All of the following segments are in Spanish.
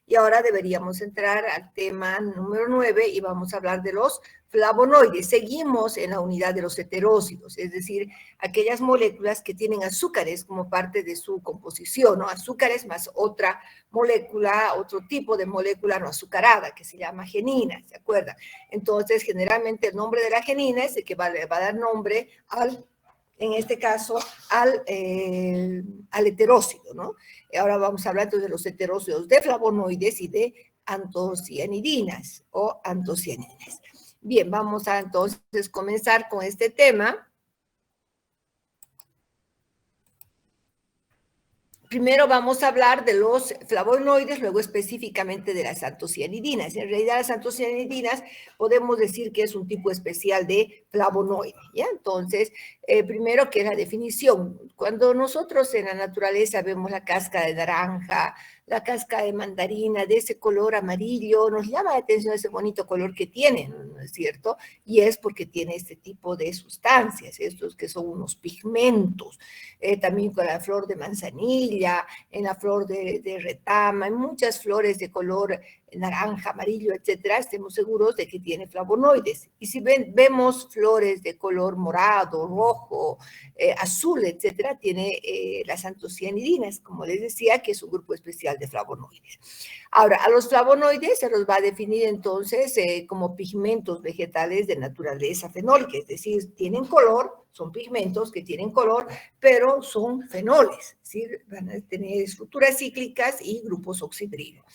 Y ahora deberíamos entrar al tema número 9 y vamos a hablar de los flavonoides. Seguimos en la unidad de los heterócidos, es decir, aquellas moléculas que tienen azúcares como parte de su composición, ¿no? Azúcares más otra molécula, otro tipo de molécula no azucarada que se llama genina, ¿se acuerdan? Entonces, generalmente el nombre de la genina es el que va a dar nombre al, en este caso, al heterócido, ¿no? Ahora vamos a hablar entonces de los heterócidos de flavonoides y de antocianidinas o antocianinas. Bien, vamos a entonces comenzar con este tema. Primero vamos a hablar de los flavonoides, luego específicamente de las antocianidinas. En realidad las antocianidinas podemos decir que es un tipo especial de flavonoide, ¿ya? Entonces, primero, ¿qué es la definición? Cuando nosotros en la naturaleza vemos la cáscara de naranja, la cáscara de mandarina, de ese color amarillo, nos llama la atención ese bonito color que tienen, ¿no es cierto? Y es porque tiene este tipo de sustancias, estos que son unos pigmentos. También con la flor de manzanilla, en la flor de retama, en muchas flores de color naranja, amarillo, etcétera, estemos seguros de que tiene flavonoides. Y si vemos flores de color morado, rojo, azul, etcétera, tiene las antocianidinas, como les decía, que es un grupo especial de flavonoides. Ahora, a los flavonoides se los va a definir entonces como pigmentos vegetales de naturaleza fenólica, es decir, tienen color, son pigmentos que tienen color, pero son fenoles, ¿sí? Van a tener estructuras cíclicas y grupos oxidrilos.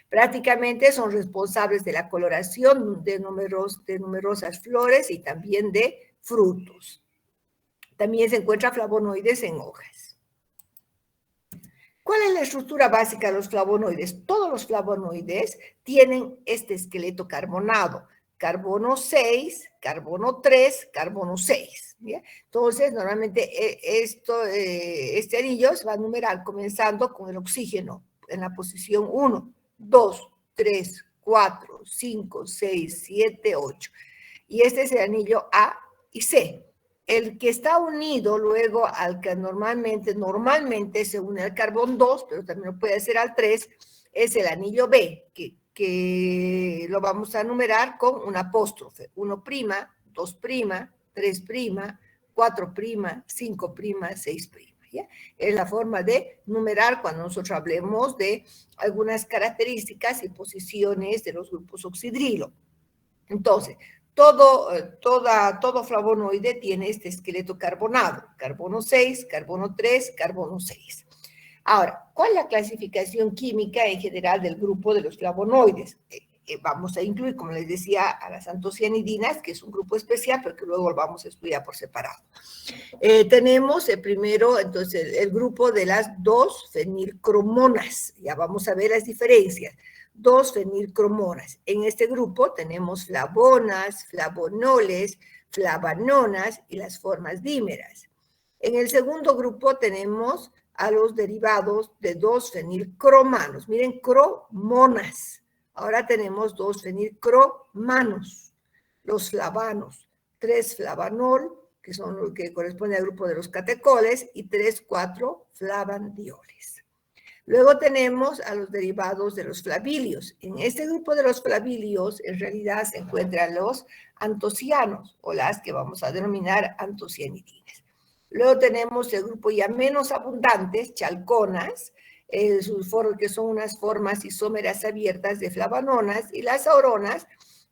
Prácticamente son responsables de la coloración de numerosas flores y también de frutos. También se encuentran flavonoides en hojas. ¿Cuál es la estructura básica de los flavonoides? Todos los flavonoides tienen este esqueleto carbonado. Carbono 6, carbono 3, carbono 6. ¿Bien? Entonces, normalmente este anillo se va a numerar comenzando con el oxígeno en la posición 1, 2, 3, 4, 5, 6, 7, 8. Y este es el anillo A y C. El que está unido luego al que normalmente se une al carbón 2, pero también lo puede hacer al 3, es el anillo B, que lo vamos a numerar con un apóstrofe. 1', 2', 3', 4', 5', 6'. ¿Ya? Es la forma de numerar cuando nosotros hablemos de algunas características y posiciones de los grupos oxidrilo. Entonces, todo flavonoide tiene este esqueleto carbonado, carbono 6, carbono 3, carbono 6. Ahora, ¿cuál es la clasificación química en general del grupo de los flavonoides? Vamos a incluir, como les decía, a las antocianidinas, que es un grupo especial, pero que luego lo vamos a estudiar por separado. Tenemos primero, entonces, el grupo de las 2-fenilcromonas. Ya vamos a ver las diferencias. 2-fenilcromonas. En este grupo tenemos flavonas, flavonoles, flavanonas y las formas dímeras. En el segundo grupo tenemos a los derivados de 2-fenilcromanos. Miren, cromonas. Ahora tenemos 2-fenilcromanos, los flavanos, 3-flavanol, que son los que corresponden al grupo de los catecoles, y 3,4-flavandioles. Luego tenemos a los derivados de los flavilios. En este grupo de los flavilios, en realidad se encuentran los antocianos, o las que vamos a denominar antocianidinas. Luego tenemos el grupo ya menos abundantes, chalconas, que son unas formas isómeras abiertas de flavanonas, y las auronas,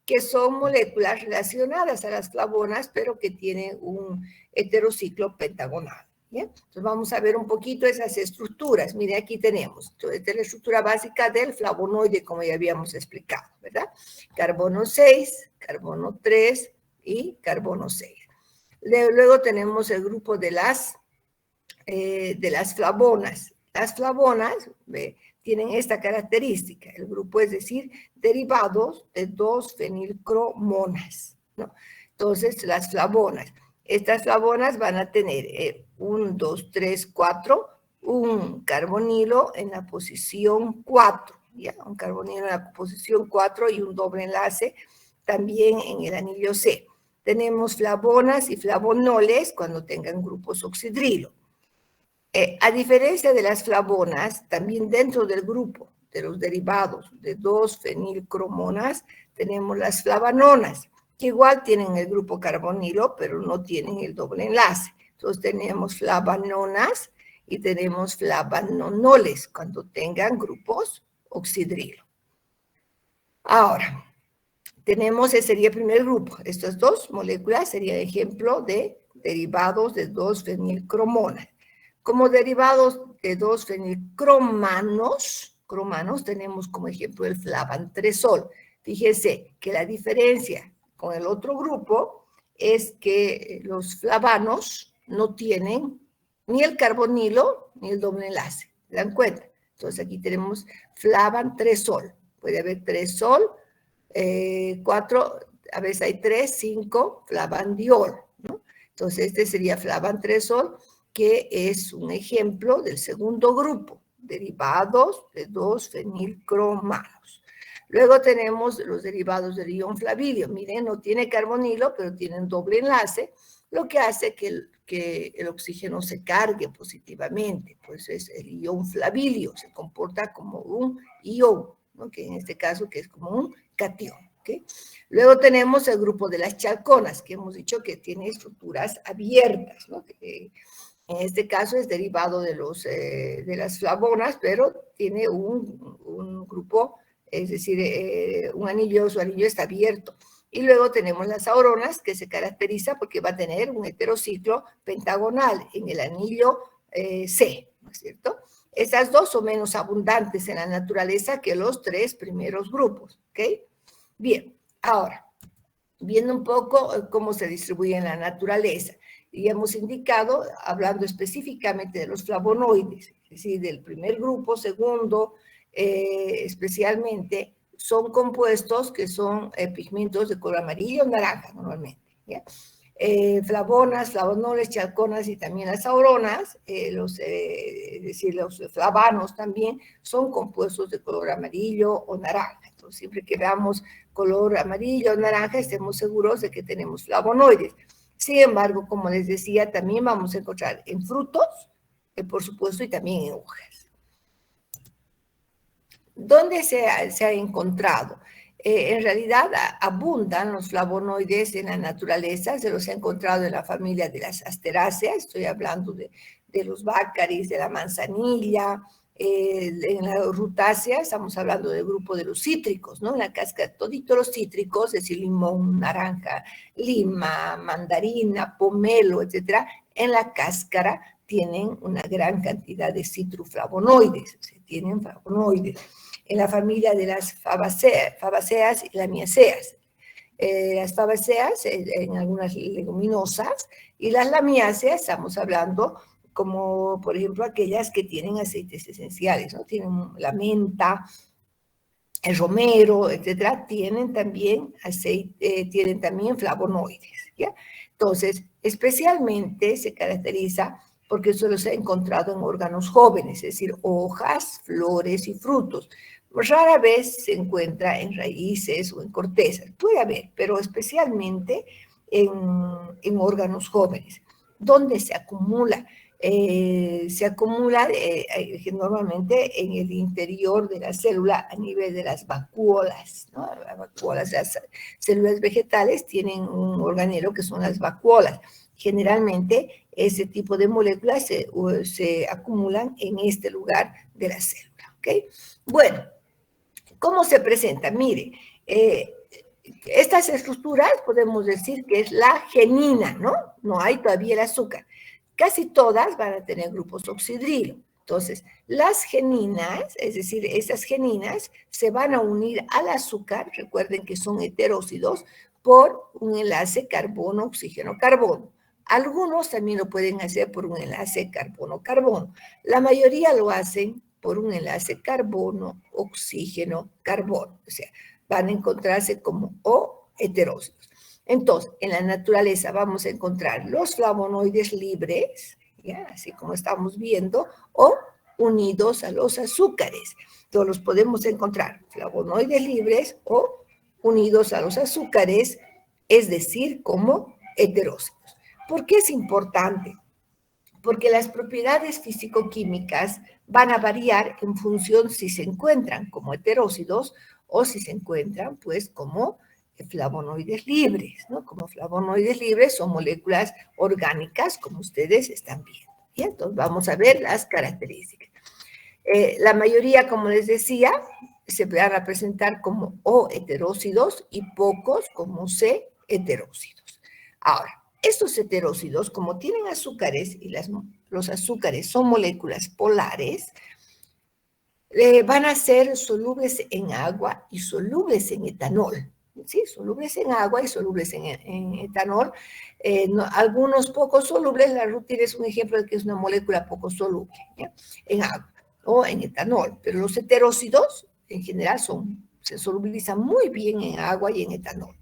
que son moléculas relacionadas a las flavonas, pero que tienen un heterociclo pentagonal. ¿Bien? Entonces vamos a ver un poquito esas estructuras. Mire, aquí tenemos. Entonces, esta es la estructura básica del flavonoide, como ya habíamos explicado, ¿verdad? Carbono 6, carbono 3 y carbono 6. Luego tenemos el grupo de las flavonas. Las flavonas tienen esta característica. El grupo es decir, derivados de 2-fenilcromonas, ¿no? Entonces, las flavonas. Estas flavonas van a tener 1, 2, 3, 4, un carbonilo en la posición 4, ¿ya? Un carbonilo en la posición 4 y un doble enlace también en el anillo C. Tenemos flavonas y flavonoles cuando tengan grupos oxidrilo. A diferencia de las flavonas, también dentro del grupo de los derivados de 2-fenilcromonas, tenemos las flavanonas, que igual tienen el grupo carbonilo, pero no tienen el doble enlace. Entonces tenemos flavanonas y tenemos flavanonoles cuando tengan grupos oxidrilo. Ahora, ese sería el primer grupo. Estas dos moléculas serían ejemplo de derivados de 2-fenilcromonas. Como derivados de 2-fenilcromanos, tenemos como ejemplo el flavantresol. Fíjense que la diferencia con el otro grupo es que los flavanos no tienen ni el carbonilo ni el doble enlace. ¿Se dan cuenta? Entonces aquí tenemos flavantresol. Puede haber tresol, 4, a veces hay 3, 5, flavandiol, ¿no? Entonces este sería flavantresol, que es un ejemplo del segundo grupo, derivados de 2-fenilcromanos. Luego tenemos los derivados del ion flavilio. Miren, no tiene carbonilo, pero tienen doble enlace, lo que hace que el oxígeno se cargue positivamente. Pues es el ion flavilio, se comporta como un ion, ¿no? Que en este caso que es como un catión. ¿Okay? Luego tenemos el grupo de las chalconas, que hemos dicho que tiene estructuras abiertas, ¿no? En este caso es derivado de las flavonas, pero tiene un grupo, es decir, un anillo, su anillo está abierto. Y luego tenemos las auronas, que se caracteriza porque va a tener un heterociclo pentagonal en el anillo C, ¿no es cierto? Estas dos son menos abundantes en la naturaleza que los 3 primeros grupos, ¿ok? Bien, ahora, viendo un poco cómo se distribuye en la naturaleza, y hemos indicado, hablando específicamente de los flavonoides, es decir, del primer grupo, segundo, especialmente, son compuestos que son pigmentos de color amarillo o naranja normalmente, ¿ya? Flavonas, flavonoles, chalconas y también las auronas, es decir, los flavanos también son compuestos de color amarillo o naranja. Entonces, siempre que veamos color amarillo o naranja, estemos seguros de que tenemos flavonoides. Sin embargo, como les decía, también vamos a encontrar en frutos, por supuesto, y también en hojas. ¿Dónde se ha encontrado? En realidad abundan los flavonoides en la naturaleza, se los ha encontrado en la familia de las asteráceas, estoy hablando de los bácaris, de la manzanilla, en la rutácea estamos hablando del grupo de los cítricos, ¿no? En la cáscara, toditos los cítricos, es decir, limón, naranja, lima, mandarina, pomelo, etcétera, en la cáscara tienen una gran cantidad de citroflavonoides, o sea, tienen flavonoides. En la familia de las fabáceas y lamiáceas. Las fabáceas en algunas leguminosas y las lamiáceas estamos hablando como, por ejemplo, aquellas que tienen aceites esenciales, ¿no? Tienen la menta, el romero, etcétera, tienen también tienen también flavonoides, ¿ya? Entonces, especialmente se caracteriza porque eso se ha encontrado en órganos jóvenes, es decir, hojas, flores y frutos. Rara vez se encuentra en raíces o en cortezas, puede haber, pero especialmente en órganos jóvenes. ¿Dónde se acumula? Se acumula normalmente en el interior de la célula a nivel de las vacuolas, ¿no? Las vacuolas, las células vegetales tienen un organelo que son las vacuolas. Generalmente ese tipo de moléculas se acumulan en este lugar de la célula, ¿ok? Bueno, ¿cómo se presenta? Mire, estas estructuras podemos decir que es la genina, ¿no? No hay todavía el azúcar. Casi todas van a tener grupos oxidrilo. Entonces, las geninas, es decir, esas geninas se van a unir al azúcar, recuerden que son heterócidos, por un enlace carbono-oxígeno-carbono. Algunos también lo pueden hacer por un enlace carbono-carbono. La mayoría lo hacen por un enlace carbono-oxígeno-carbono. O sea, van a encontrarse como O heterócidos. Entonces, en la naturaleza vamos a encontrar los flavonoides libres, ¿ya? Así como estamos viendo, o unidos a los azúcares. Entonces, los podemos encontrar flavonoides libres o unidos a los azúcares, es decir, como heterócidos. ¿Por qué es importante? Porque las propiedades físico-químicas van a variar en función si se encuentran como heterócidos o si se encuentran, pues, como flavonoides libres, ¿no? Como flavonoides libres son moléculas orgánicas, como ustedes están viendo. Y entonces vamos a ver las características. La mayoría, como les decía, se van a presentar como O heterócidos y pocos como C heterócidos. Ahora, estos heterócidos, como tienen azúcares y los azúcares son moléculas polares, van a ser solubles en agua y solubles en etanol. ¿Sí? Solubles en agua y solubles en etanol. Algunos poco solubles, la rutina es un ejemplo de que es una molécula poco soluble, ¿ya? En agua o en etanol, pero los heterócidos en general se solubilizan muy bien en agua y en etanol.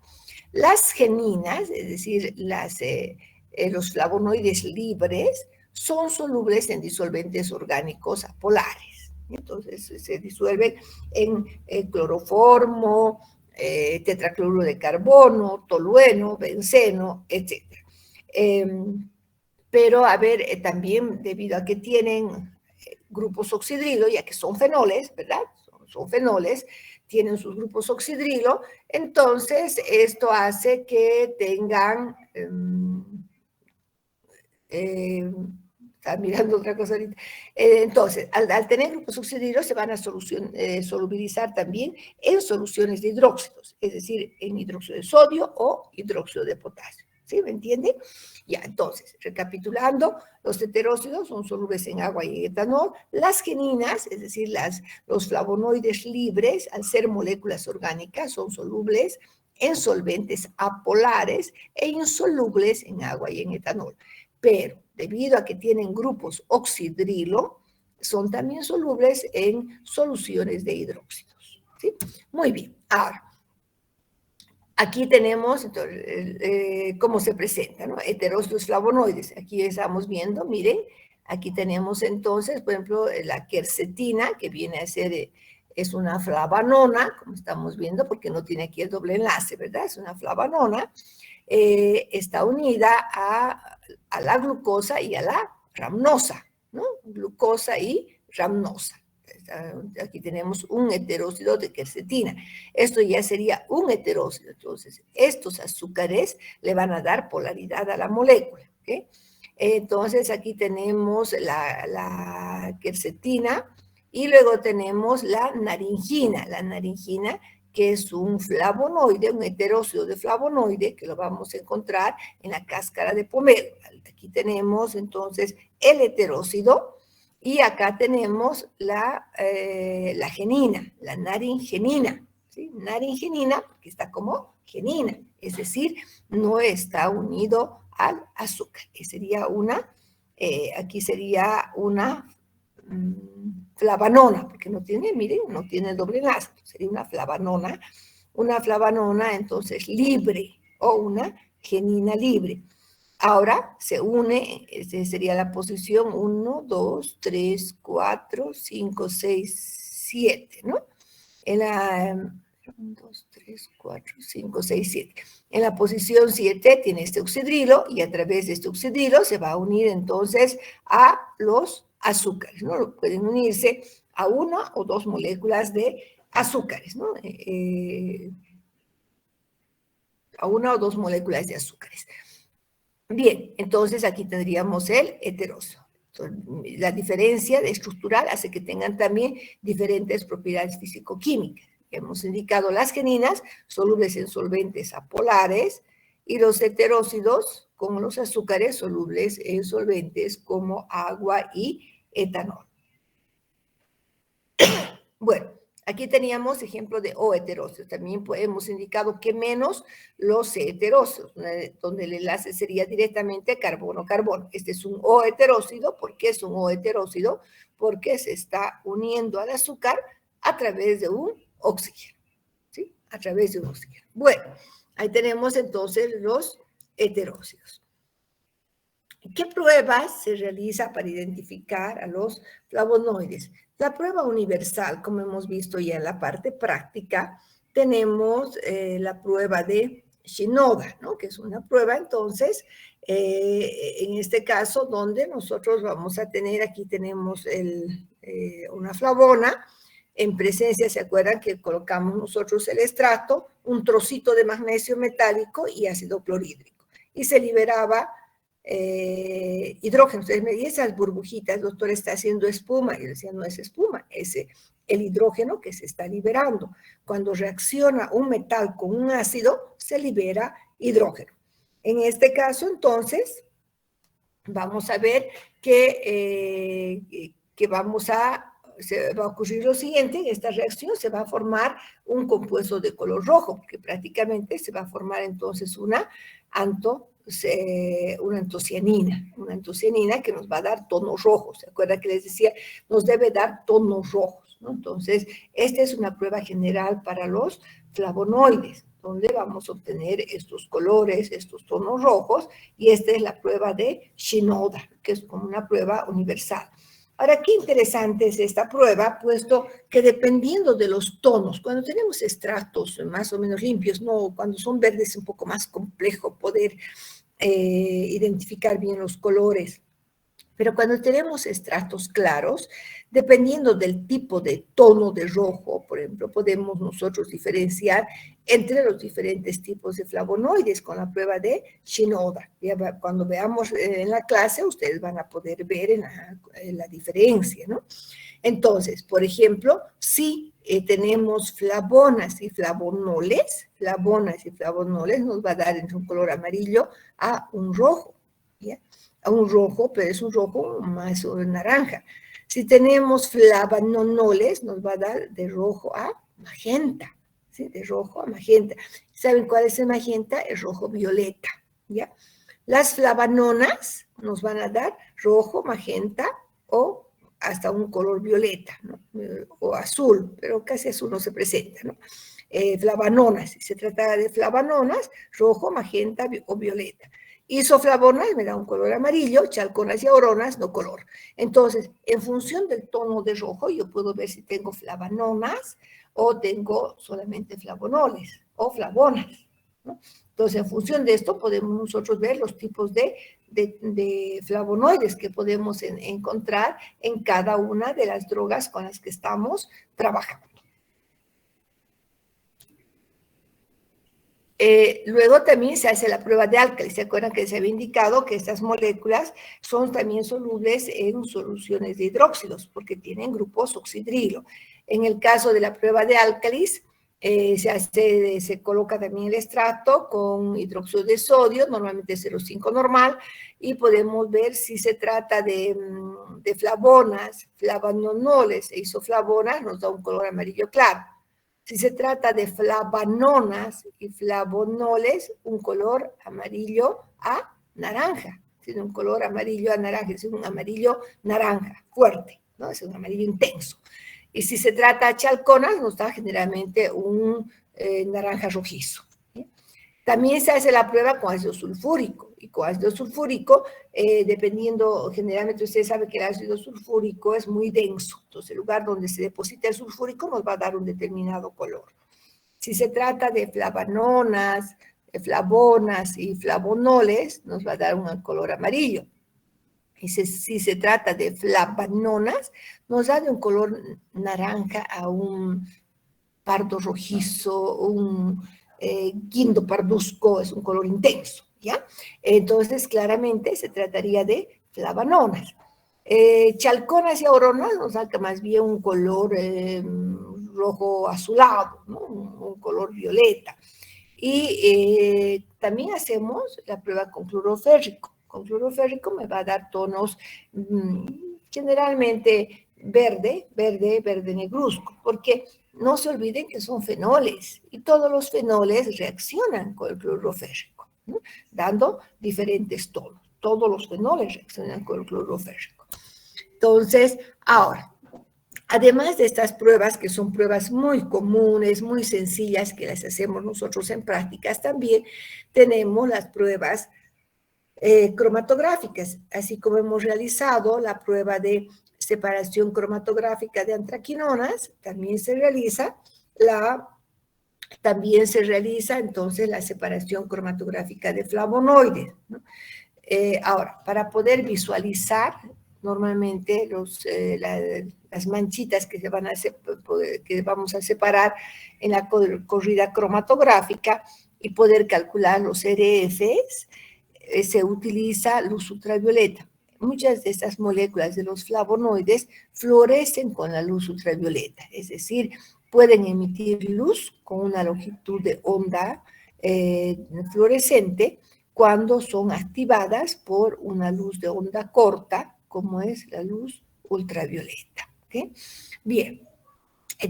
Las geninas, es decir, los flavonoides libres, son solubles en disolventes orgánicos apolares. Entonces se disuelven en cloroformo, tetracloruro de carbono, tolueno, benceno, etc. Pero, a ver, también debido a que tienen grupos oxidrilo, ya que son fenoles, ¿verdad? Son fenoles, tienen sus grupos oxidrilo, entonces esto hace que tengan... estaba mirando otra cosa ahorita. Entonces, al tener grupos oxidrilos se van a solubilizar también en soluciones de hidróxidos, es decir, en hidróxido de sodio o hidróxido de potasio. ¿Sí? ¿Me entienden? Ya, entonces, recapitulando, los heterócidos son solubles en agua y en etanol. Las geninas, es decir, los flavonoides libres, al ser moléculas orgánicas, son solubles en solventes apolares e insolubles en agua y en etanol. Pero debido a que tienen grupos oxidrilo, son también solubles en soluciones de hidróxidos. ¿Sí? Muy bien. Ahora, aquí tenemos entonces, cómo se presenta, ¿no? Heterócidos flavonoides. Aquí estamos viendo, miren, aquí tenemos entonces, por ejemplo, la quercetina, que viene a ser, es una flavanona, como estamos viendo, porque no tiene aquí el doble enlace, ¿verdad? Es una flavanona. Está unida a la glucosa y a la ramnosa, ¿no? Glucosa y ramnosa. Aquí tenemos un heterócido de quercetina. Esto ya sería un heterócido. Entonces, estos azúcares le van a dar polaridad a la molécula. ¿Okay? Entonces, aquí tenemos la quercetina y luego tenemos la naringina. La naringina, que es un flavonoide, un heterócido de flavonoide, que lo vamos a encontrar en la cáscara de pomelo. Aquí tenemos entonces el heterócido y acá tenemos la genina, la naringenina. ¿Sí? Naringenina, que está como genina, es decir, no está unido al azúcar. Que sería aquí sería una flavanona, porque no tiene, miren, no tiene doble enlace, sería una flavanona entonces libre o una genina libre. Ahora se une, sería la posición 1, 2, 3, 4, 5, 6, 7, ¿no? En la 1, 2, 3, 4, 5, 6, 7. En la posición 7 tiene este oxidrilo y a través de este oxidrilo se va a unir entonces a los azúcares, ¿no? Pueden unirse a una o dos moléculas de azúcares, ¿no? A una o dos moléculas de azúcares. Bien, entonces aquí tendríamos el heterócido. La diferencia estructural hace que tengan también diferentes propiedades físico-químicas. Hemos indicado las geninas, solubles en solventes apolares, y los heterócidos, como los azúcares, solubles en solventes como agua y etanol. Bueno, aquí teníamos ejemplo de O heterócidos. También hemos indicado que menos los heterócidos, donde el enlace sería directamente carbono-carbono. Este es un O heterócido. ¿Por qué es un O heterócido? Porque se está uniendo al azúcar a través de un oxígeno. ¿Sí? A través de un oxígeno. Bueno, ahí tenemos entonces los heterócidos. ¿Qué pruebas se realiza para identificar a los flavonoides? La prueba universal, como hemos visto ya en la parte práctica, tenemos la prueba de Shinoda, ¿no? Que es una prueba, entonces, en este caso, donde nosotros vamos a tener, aquí tenemos una flavona, en presencia, ¿se acuerdan que colocamos nosotros el estrato, un trocito de magnesio metálico y ácido clorhídrico? Y se liberaba hidrógeno. Entonces me di esas burbujitas, doctor, está haciendo espuma. Y yo decía, no es espuma, es el hidrógeno que se está liberando. Cuando reacciona un metal con un ácido, se libera hidrógeno. En este caso, entonces, vamos a ver que se va a ocurrir lo siguiente: en esta reacción se va a formar un compuesto de color rojo, que prácticamente se va a formar entonces una antocianina que nos va a dar tonos rojos. ¿Se acuerdan que les decía? Nos debe dar tonos rojos, ¿no? Entonces, esta es una prueba general para los flavonoides, donde vamos a obtener estos colores, estos tonos rojos, y esta es la prueba de Shinoda, que es como una prueba universal. Ahora, qué interesante es esta prueba, puesto que dependiendo de los tonos, cuando tenemos extractos más o menos limpios, no, cuando son verdes es un poco más complejo poder identificar bien los colores. Pero cuando tenemos extractos claros, dependiendo del tipo de tono de rojo, por ejemplo, podemos nosotros diferenciar entre los diferentes tipos de flavonoides con la prueba de Shinoda. Cuando veamos en la clase, ustedes van a poder ver en la diferencia, ¿no? Entonces, por ejemplo, si tenemos flavonas y flavonoles nos va a dar entre un color amarillo a un rojo, ¿ya? A un rojo, pero es un rojo más naranja. Si tenemos flavanoles, nos va a dar de rojo a magenta, ¿sí? De rojo a magenta. ¿Saben cuál es el magenta? El rojo violeta, ¿ya? Las flavanonas nos van a dar rojo, magenta o hasta un color violeta, ¿no? O azul, pero casi azul no se presenta, ¿no? Flavanonas, si se trata de flavanonas, rojo, magenta o violeta. Isoflavonas me da un color amarillo, chalconas y auronas no color. Entonces, en función del tono de rojo, yo puedo ver si tengo flavanonas o tengo solamente flavonoles o flavonas, ¿no? Entonces, en función de esto, podemos nosotros ver los tipos de flavonoides que podemos encontrar en cada una de las drogas con las que estamos trabajando. Luego también se hace la prueba de álcalis. ¿Se acuerdan que se había indicado que estas moléculas son también solubles en soluciones de hidróxidos porque tienen grupos oxidrilo? En el caso de la prueba de álcalis, se coloca también el extracto con hidróxido de sodio, normalmente 0,5 normal, y podemos ver si se trata de flavonas, flavanonoles e isoflavonas, nos da un color amarillo claro. Si se trata de flavanonas y flavonoles, un color amarillo a naranja. Tiene un color amarillo a naranja, es un amarillo naranja fuerte, ¿no? Es un amarillo intenso. Y si se trata de chalconas, nos da generalmente un naranja rojizo. ¿Sí? También se hace la prueba con ácido sulfúrico. Y con ácido sulfúrico, dependiendo, generalmente usted sabe que el ácido sulfúrico es muy denso. Entonces, el lugar donde se deposita el sulfúrico nos va a dar un determinado color. Si se trata de flavanonas, flavonas y flavonoles, nos va a dar un color amarillo. Y si se trata de flavanonas, nos da de un color naranja a un pardo rojizo, un guindo parduzco, es un color intenso, ¿ya? Entonces, claramente se trataría de flavanonas. Chalconas y auronas nos da más bien un color rojo azulado, ¿no? Un color violeta. Y también hacemos la prueba con cloruro férrico. Con cloruro férrico me va a dar tonos generalmente verde negruzco, porque no se olviden que son fenoles y todos los fenoles reaccionan con el cloruro férrico, ¿no? Dando diferentes tonos. Todos los fenoles reaccionan con el cloruro férrico. Entonces, ahora, además de estas pruebas, que son pruebas muy comunes, muy sencillas, que las hacemos nosotros en prácticas, también tenemos las pruebas cromatográficas, así como hemos realizado la prueba de separación cromatográfica de antraquinonas, también se realiza entonces la separación cromatográfica de flavonoides, ¿no? Ahora, para poder visualizar normalmente las manchitas que vamos a separar en la corrida cromatográfica y poder calcular los RFs, se utiliza luz ultravioleta. Muchas de estas moléculas de los flavonoides fluorescen con la luz ultravioleta, es decir, pueden emitir luz con una longitud de onda fluorescente cuando son activadas por una luz de onda corta, como es la luz ultravioleta. ¿Okay? Bien,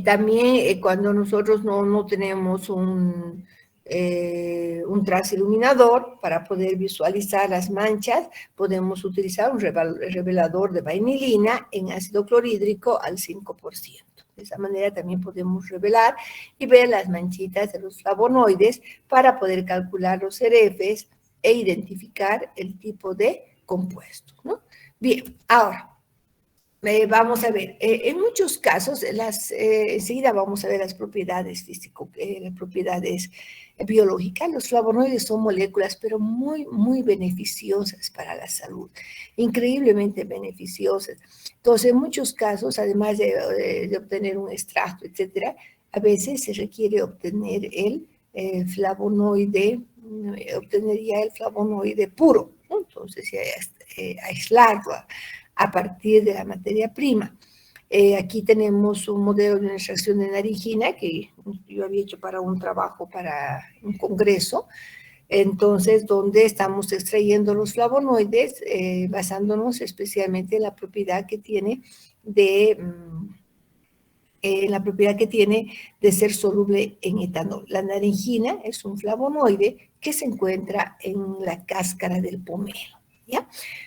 también cuando nosotros no tenemos un transiluminador para poder visualizar las manchas, podemos utilizar un revelador de vainilina en ácido clorhídrico al 5%. De esa manera también podemos revelar y ver las manchitas de los flavonoides para poder calcular los RFs e identificar el tipo de compuesto, ¿no? Bien, ahora, vamos a ver, en muchos casos, enseguida vamos a ver las propiedades las propiedades biológicas. Los flavonoides son moléculas, pero muy, muy beneficiosas para la salud, increíblemente beneficiosas. Entonces, en muchos casos, además de obtener un extracto, etcétera, a veces se requiere obtener el flavonoide, obtenería el flavonoide puro, ¿no? Entonces, aislarlo a partir de la materia prima. Aquí tenemos un modelo de una extracción de naringina que yo había hecho para un trabajo, para un congreso, entonces donde estamos extrayendo los flavonoides basándonos especialmente en la propiedad que tiene de ser soluble en etanol. La naringina es un flavonoide que se encuentra en la cáscara del pomelo, ¿ya?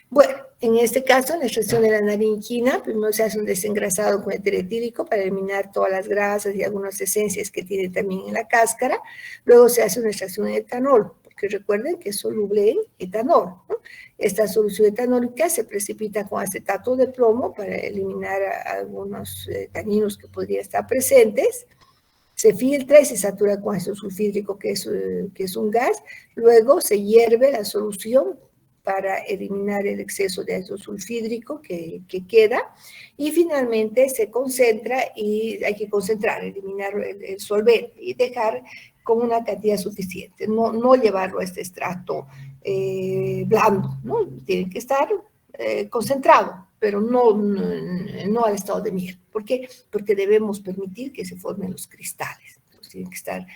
Bueno, en este caso, en la extracción de la naringina, primero se hace un desengrasado con éter etílico para eliminar todas las grasas y algunas esencias que tiene también en la cáscara. Luego se hace una extracción de etanol, porque recuerden que es soluble en etanol, ¿no? Esta solución etanólica se precipita con acetato de plomo para eliminar algunos taninos que podrían estar presentes. Se filtra y se satura con ácido sulfídrico, que es un gas. Luego se hierve la solución para eliminar el exceso de ácido sulfídrico que queda. Y finalmente se concentra y hay que concentrar, eliminar el solvente y dejar con una cantidad suficiente. No llevarlo a este extracto blando, ¿no? Tiene que estar concentrado, pero no al estado de miel. ¿Por qué? Porque debemos permitir que se formen los cristales. Entonces tiene que estar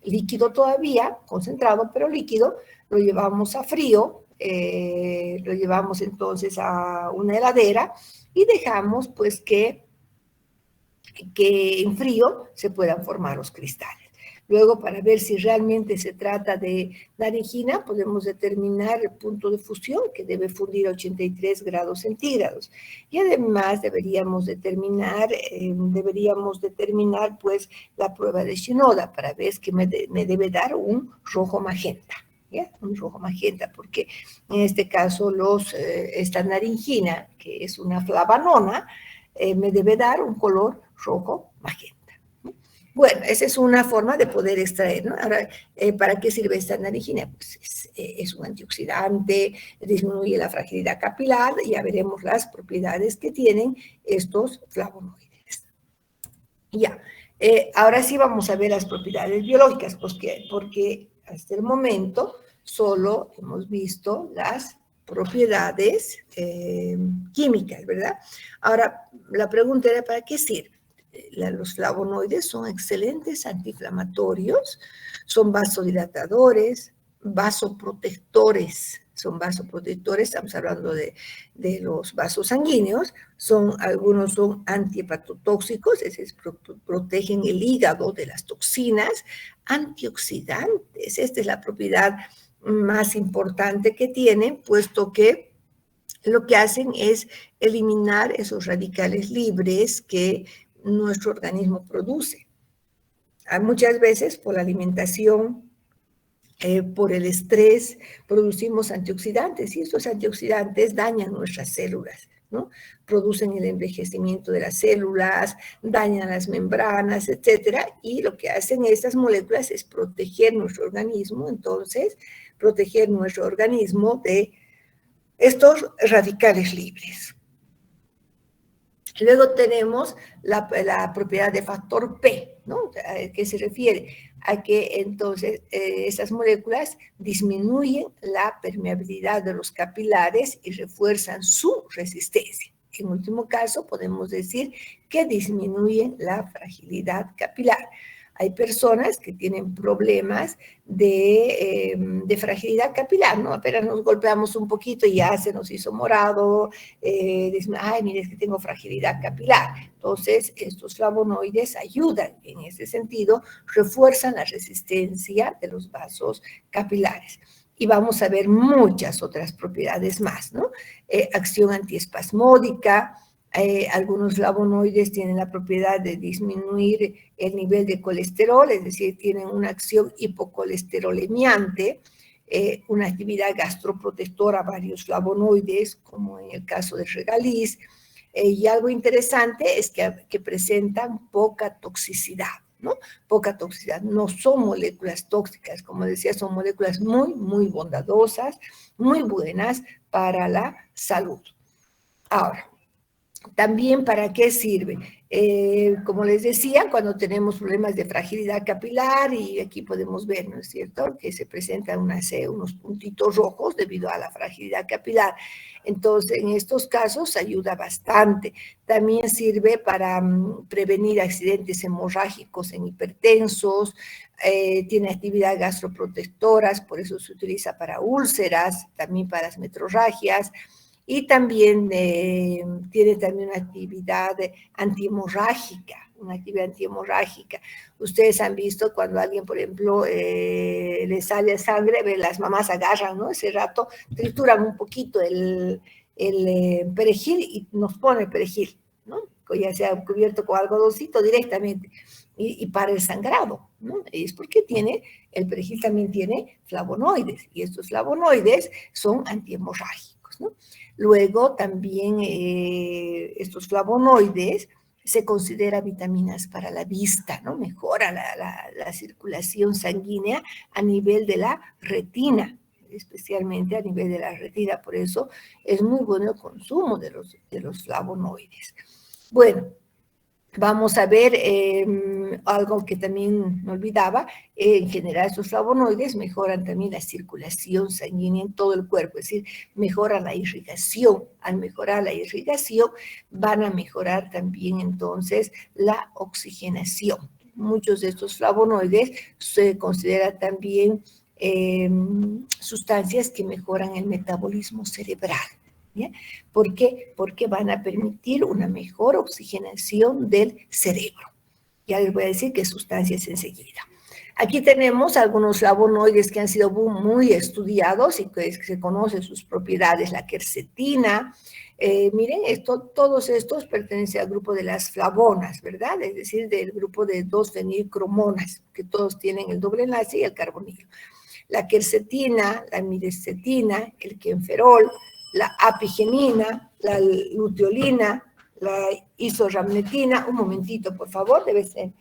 líquido todavía, concentrado, pero líquido. Lo llevamos a frío, lo llevamos entonces a una heladera y dejamos pues que en frío se puedan formar los cristales. Luego, para ver si realmente se trata de naringina, podemos determinar el punto de fusión, que debe fundir a 83 grados centígrados. Y además deberíamos determinar pues, la prueba de Shinoda para ver que me debe dar un rojo magenta. ¿Ya? Un rojo magenta, porque en este caso esta naringina, que es una flavanona, me debe dar un color rojo magenta. Bueno, esa es una forma de poder extraer, ¿no? Ahora, ¿para qué sirve esta naringina? Pues es un antioxidante, disminuye la fragilidad capilar, y ya veremos las propiedades que tienen estos flavonoides. Ya, ahora sí vamos a ver las propiedades biológicas, porque hasta el momento solo hemos visto las propiedades químicas, ¿verdad? Ahora, la pregunta era, ¿para qué sirve? Los flavonoides son excelentes antiinflamatorios, son vasodilatadores, vasoprotectores, estamos hablando de los vasos sanguíneos, algunos son antihepatotóxicos, es decir, protegen el hígado de las toxinas, antioxidantes, esta es la propiedad más importante que tienen, puesto que lo que hacen es eliminar esos radicales libres que nuestro organismo produce. Muchas veces por la alimentación, por el estrés, producimos antioxidantes y estos antioxidantes dañan nuestras células, ¿no? Producen el envejecimiento de las células, dañan las membranas, etcétera, y lo que hacen estas moléculas es proteger nuestro organismo, entonces, proteger nuestro organismo de estos radicales libres. Luego tenemos la propiedad de factor P, ¿no? ¿A qué se refiere? A que entonces esas moléculas disminuyen la permeabilidad de los capilares y refuerzan su resistencia. En último caso, podemos decir que disminuyen la fragilidad capilar. Hay personas que tienen problemas de fragilidad capilar, ¿no? Apenas nos golpeamos un poquito y ya se nos hizo morado, dicen, ay, mire, es que tengo fragilidad capilar. Entonces, estos flavonoides ayudan en ese sentido, refuerzan la resistencia de los vasos capilares. Y vamos a ver muchas otras propiedades más, ¿no? Acción antiespasmódica, algunos flavonoides tienen la propiedad de disminuir el nivel de colesterol, es decir, tienen una acción hipocolesterolemiante, una actividad gastroprotectora, varios flavonoides, como en el caso del regaliz, y algo interesante es que presentan poca toxicidad, ¿no? Poca toxicidad, no son moléculas tóxicas, como decía, son moléculas muy, muy bondadosas, muy buenas para la salud. Ahora, también, ¿para qué sirve? Como les decía, cuando tenemos problemas de fragilidad capilar, y aquí podemos ver, ¿no es cierto?, que se presentan unos puntitos rojos debido a la fragilidad capilar. Entonces, en estos casos ayuda bastante. También sirve para prevenir accidentes hemorrágicos en hipertensos, tiene actividad gastroprotectoras, por eso se utiliza para úlceras, también para las metrorragias, y también tiene también una actividad antihemorrágica, Ustedes han visto cuando a alguien, por ejemplo, le sale sangre, las mamás agarran, ¿no? Ese rato trituran un poquito el perejil y nos pone perejil, ¿no? Ya sea cubierto con algodoncito directamente y para el sangrado, ¿no? Es porque el perejil también tiene flavonoides y estos flavonoides son antihemorrágicos, ¿no? Luego también estos flavonoides se considera vitaminas para la vista, ¿no? Mejora la circulación sanguínea a nivel de la retina, especialmente a nivel de la retina. Por eso es muy bueno el consumo de los flavonoides. Bueno, vamos a ver algo que también me olvidaba. En general, estos flavonoides mejoran también la circulación sanguínea en todo el cuerpo, es decir, mejoran la irrigación. Al mejorar la irrigación, van a mejorar también entonces la oxigenación. Muchos de estos flavonoides se consideran también sustancias que mejoran el metabolismo cerebral. ¿Ya? ¿Por qué? Porque van a permitir una mejor oxigenación del cerebro. Ya les voy a decir qué sustancias enseguida. Aquí tenemos algunos flavonoides que han sido muy estudiados y que se conocen sus propiedades. La quercetina, miren, todos estos pertenecen al grupo de las flavonas, ¿verdad? Es decir, del grupo de 2-fenilcromonas, que todos tienen el doble enlace y el carbonilo. La quercetina, la mirestetina, el quenferol, la apigenina, la luteolina, la isorramnetina. Un momentito, por favor, debe ser.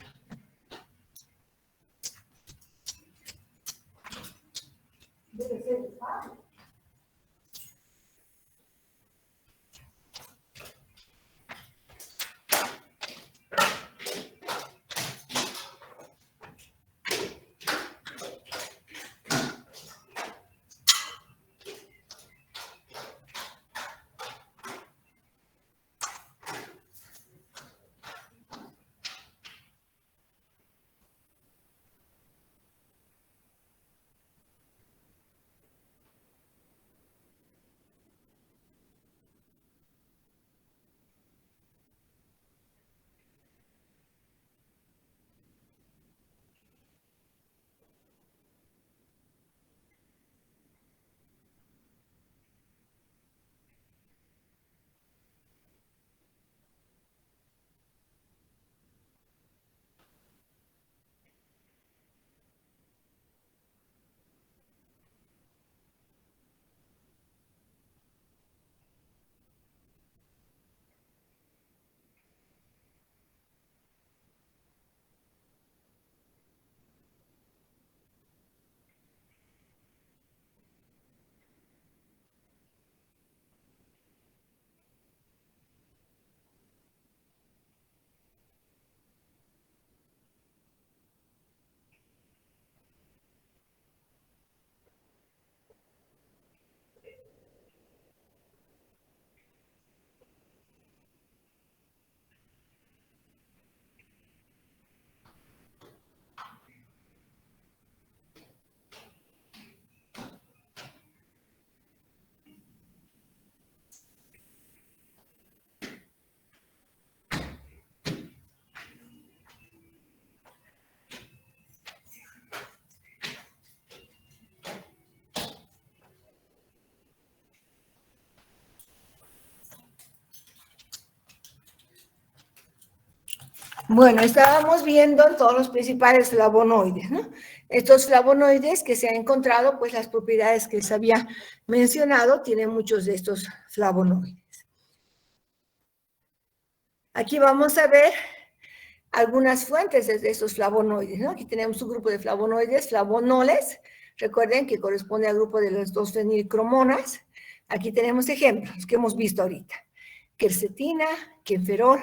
Bueno, estábamos viendo todos los principales flavonoides, ¿no? Estos flavonoides que se han encontrado, pues las propiedades que les había mencionado, tienen muchos de estos flavonoides. Aquí vamos a ver algunas fuentes de estos flavonoides, ¿no? Aquí tenemos un grupo de flavonoides, flavonoles, recuerden que corresponde al grupo de las 2-fenilcromonas. Aquí tenemos ejemplos que hemos visto ahorita. Quercetina, quenferol,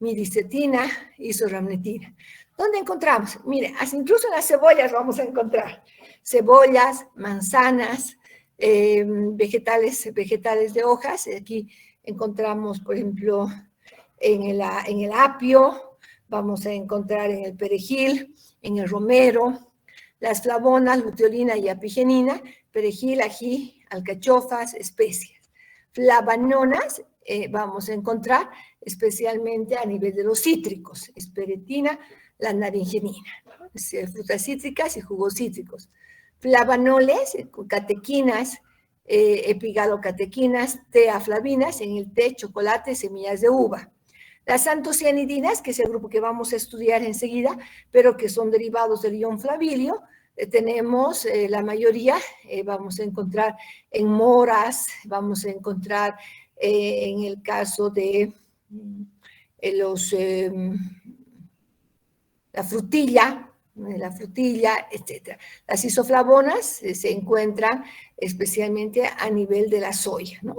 miricetina, isorhamnetina. ¿Dónde encontramos? Mire, incluso en las cebollas vamos a encontrar cebollas, manzanas, vegetales de hojas. Aquí encontramos, por ejemplo, en el apio, vamos a encontrar en el perejil, en el romero, las flavonas, luteolina y apigenina, perejil, ají, alcachofas, especias. Flavanonas vamos a encontrar especialmente a nivel de los cítricos, esperetina, la naringenina, frutas cítricas y jugos cítricos. Flavanoles, catequinas, epigalocatequinas, teaflavinas en el té, chocolate, semillas de uva. Las antocianidinas, que es el grupo que vamos a estudiar enseguida, pero que son derivados del ion flavilio, tenemos la mayoría, vamos a encontrar en moras, vamos a encontrar en el caso de la frutilla, etc. Las isoflavonas se encuentran especialmente a nivel de la soya, ¿no?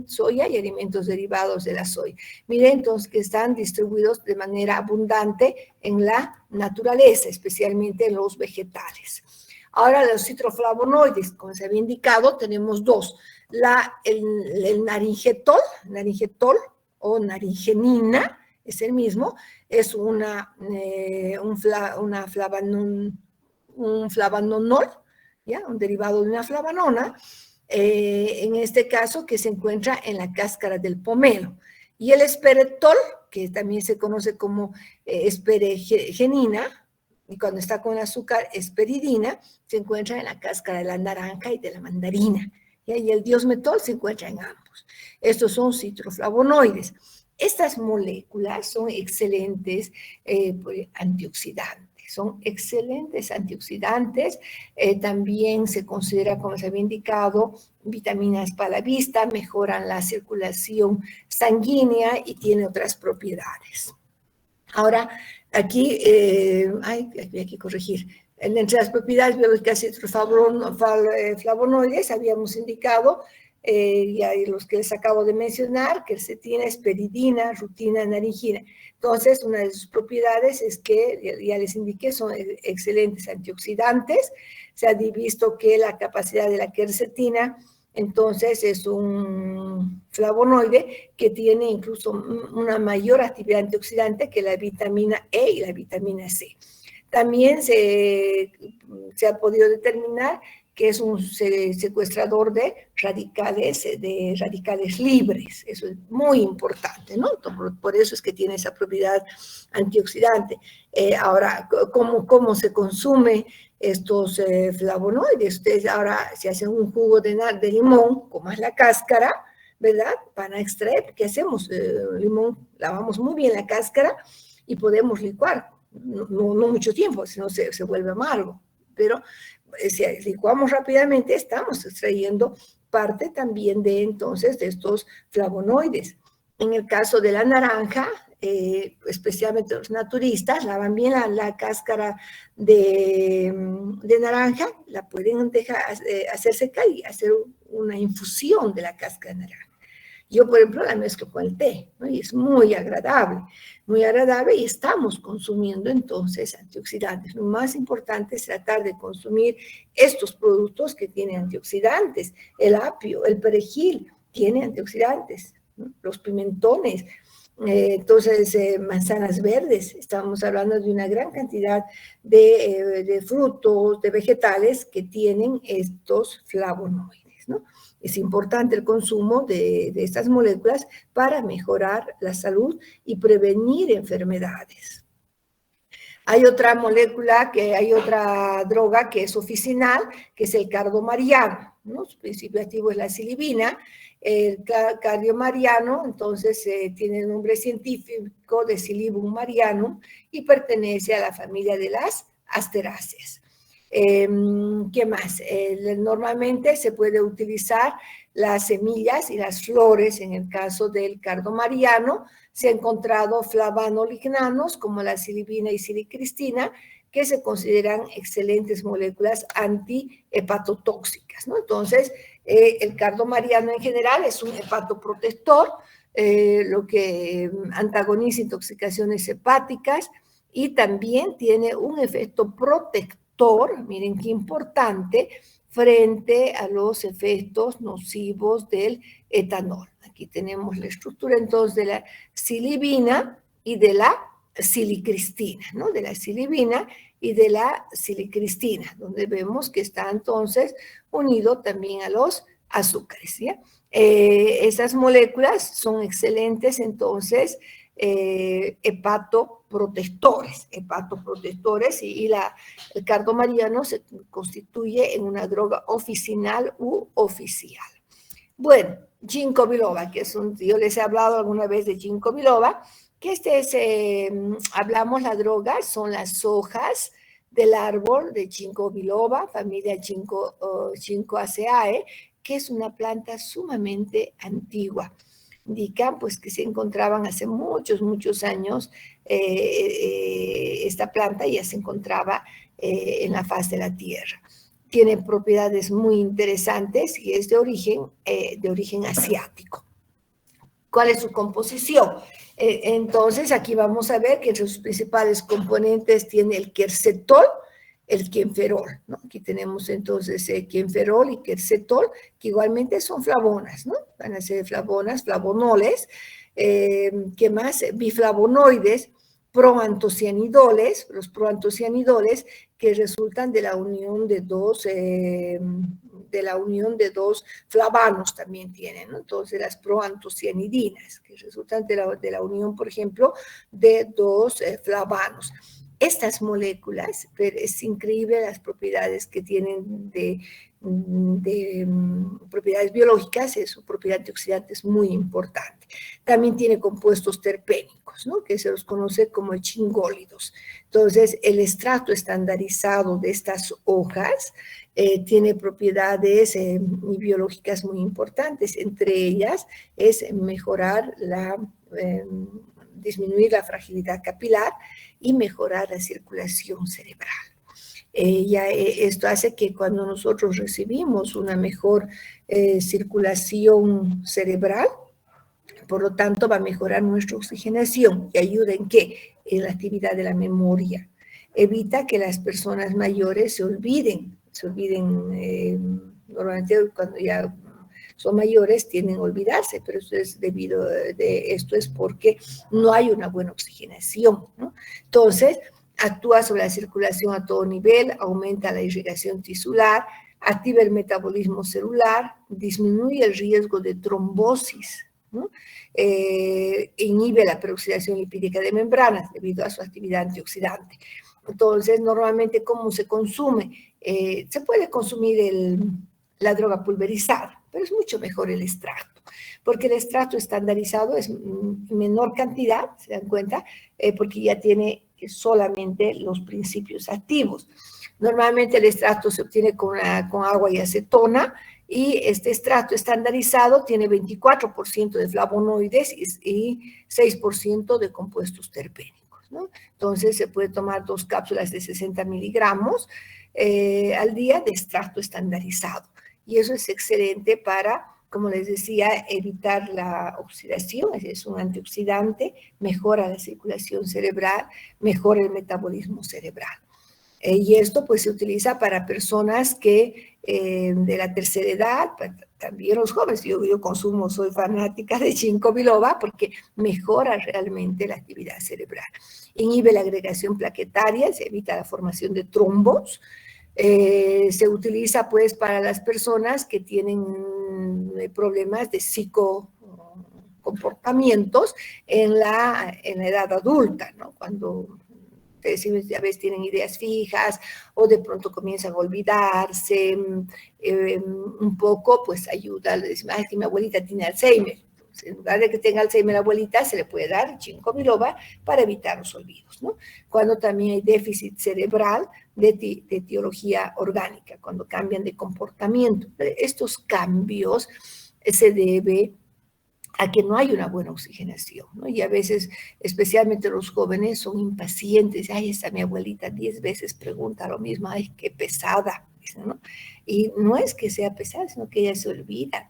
Soya y alimentos derivados de la soya. Miren entonces que están distribuidos de manera abundante en la naturaleza, especialmente en los vegetales. Ahora los citroflavonoides, como se había indicado, tenemos dos. El naringetol o naringenina, es el mismo, es un flavanonol, ¿ya? Un derivado de una flavanona, en este caso que se encuentra en la cáscara del pomelo. Y el esperetol, que también se conoce como esperegenina, y cuando está con azúcar, esperidina, se encuentra en la cáscara de la naranja y de la mandarina. ¿Ya? Y el diosmetol se encuentra en ambos. Estos son citroflavonoides. Estas moléculas son excelentes antioxidantes. Son excelentes antioxidantes. También se considera, como se había indicado, vitaminas para la vista, mejoran la circulación sanguínea y tiene otras propiedades. Ahora, aquí hay que corregir. Entre las propiedades biológicas de flavonoides habíamos indicado, y los que les acabo de mencionar, quercetina, esperidina, rutina, naringina. Entonces, una de sus propiedades es que, ya les indiqué, son excelentes antioxidantes. Se ha visto que la capacidad de la quercetina, entonces, es un flavonoide que tiene incluso una mayor actividad antioxidante que la vitamina E y la vitamina C. También se ha podido determinar que es un secuestrador de radicales libres. Eso es muy importante, ¿no? Por eso es que tiene esa propiedad antioxidante. Ahora, ¿cómo se consume estos flavonoides? Ustedes ahora, si hacen un jugo de limón, como es la cáscara, ¿verdad? Van a extraer, ¿qué hacemos? Limón, lavamos muy bien la cáscara y podemos licuar. No mucho tiempo, si no se vuelve amargo. Pero si licuamos rápidamente, estamos extrayendo parte también de entonces de estos flavonoides. En el caso de la naranja, especialmente los naturistas, lavan bien la cáscara de naranja, la pueden hacer secar y hacer una infusión de la cáscara de naranja. Yo, por ejemplo, la mezclo con el té, ¿no? Y es muy agradable y estamos consumiendo entonces antioxidantes. Lo más importante es tratar de consumir estos productos que tienen antioxidantes. El apio, el perejil, tiene antioxidantes, ¿no? Los pimentones, entonces manzanas verdes, estamos hablando de una gran cantidad de frutos, de vegetales que tienen estos flavonoides, ¿no? Es importante el consumo de estas moléculas para mejorar la salud y prevenir enfermedades. Hay otra droga que es oficinal, que es el cardomariano, ¿no? Su principio activo es la silibina, El cardio mariano, entonces, tiene el nombre científico de Silybum marianum y pertenece a la familia de las asteráceas. ¿Qué más? Normalmente se puede utilizar las semillas y las flores. En el caso del cardo mariano, se ha encontrado flavanolignanos como la silibina y silicristina, que se consideran excelentes moléculas antihepatotóxicas, ¿no? Entonces, el cardo mariano en general es un hepatoprotector, lo que antagoniza intoxicaciones hepáticas y también tiene un efecto protector, miren qué importante, frente a los efectos nocivos del etanol. Aquí tenemos la estructura entonces de la silibina y de la silicristina, ¿no? De la silibina y de la silicristina, donde vemos que está entonces unido también a los azúcares, ¿ya? Esas moléculas son excelentes entonces hepatoprotectores y el cardo mariano se constituye en una droga oficinal u oficial. Bueno, ginkgo biloba, que es yo les he hablado alguna vez de ginkgo biloba, que hablamos la droga, son las hojas del árbol de ginkgo biloba, familia Ginkgoaceae, que es una planta sumamente antigua. Indican pues que se encontraban hace muchos años, esta planta ya se encontraba en la faz de la tierra. Tiene propiedades muy interesantes y es de origen asiático. ¿Cuál es su composición? Entonces, aquí vamos a ver que entre sus principales componentes tiene el quercetol, el quienferol, ¿no? Aquí tenemos entonces quienferol y quercetol, que igualmente son flavonas, ¿no? Van a ser flavonas, flavonoles, ¿qué más? Biflavonoides, proantocianidoles, los proantocianidoles que resultan de la unión de dos flavanos también tienen, ¿no? Entonces las proantocianidinas, que resultan de la unión, por ejemplo, de dos flavanos. Estas moléculas, es increíble las propiedades que tienen de propiedades biológicas, su propiedad antioxidante es muy importante. También tiene compuestos terpénicos, ¿no? Que se los conoce como chingólidos. Entonces, el extracto estandarizado de estas hojas tiene propiedades biológicas muy importantes. Entre ellas es disminuir la fragilidad capilar y mejorar la circulación cerebral. Esto hace que cuando nosotros recibimos una mejor circulación cerebral, por lo tanto va a mejorar nuestra oxigenación y ayuda en qué? En la actividad de la memoria. Evita que las personas mayores se olviden, normalmente cuando ya son mayores tienden a olvidarse, pero esto es porque no hay una buena oxigenación, ¿no? Entonces, actúa sobre la circulación a todo nivel, aumenta la irrigación tisular, activa el metabolismo celular, disminuye el riesgo de trombosis, ¿no? Inhibe la peroxidación lipídica de membranas debido a su actividad antioxidante. Entonces, normalmente, ¿cómo se consume? Se puede consumir la droga pulverizada, pero es mucho mejor el extracto, porque el extracto estandarizado es menor cantidad, ¿se dan cuenta? Porque ya tiene solamente los principios activos. Normalmente el extracto se obtiene con agua y acetona, y este extracto estandarizado tiene 24% de flavonoides y 6% de compuestos terpénicos, ¿no? Entonces se puede tomar 2 cápsulas de 60 miligramos al día de extracto estandarizado. Y eso es excelente para, como les decía, evitar la oxidación, es un antioxidante, mejora la circulación cerebral, mejora el metabolismo cerebral. Y esto pues se utiliza para personas que de la tercera edad, también los jóvenes. Yo consumo, soy fanática de ginkgo biloba porque mejora realmente la actividad cerebral. Inhibe la agregación plaquetaria, se evita la formación de trombos. Se utiliza pues para las personas que tienen problemas de psicocomportamientos en la edad adulta, ¿no? Cuando ustedes a veces tienen ideas fijas o de pronto comienzan a olvidarse un poco, pues ayuda, le decimos, es que mi abuelita tiene Alzheimer. Entonces, en lugar de que tenga Alzheimer la abuelita, se le puede dar ginkgo biloba para evitar los olvidos, ¿no? Cuando también hay déficit cerebral de etiología orgánica, cuando cambian de comportamiento. Estos cambios se debe a que no hay una buena oxigenación, ¿no? Y a veces, especialmente los jóvenes, son impacientes. Ay, esta mi abuelita 10 veces pregunta lo mismo, ay, qué pesada, ¿no? Y no es que sea pesada, sino que ella se olvida.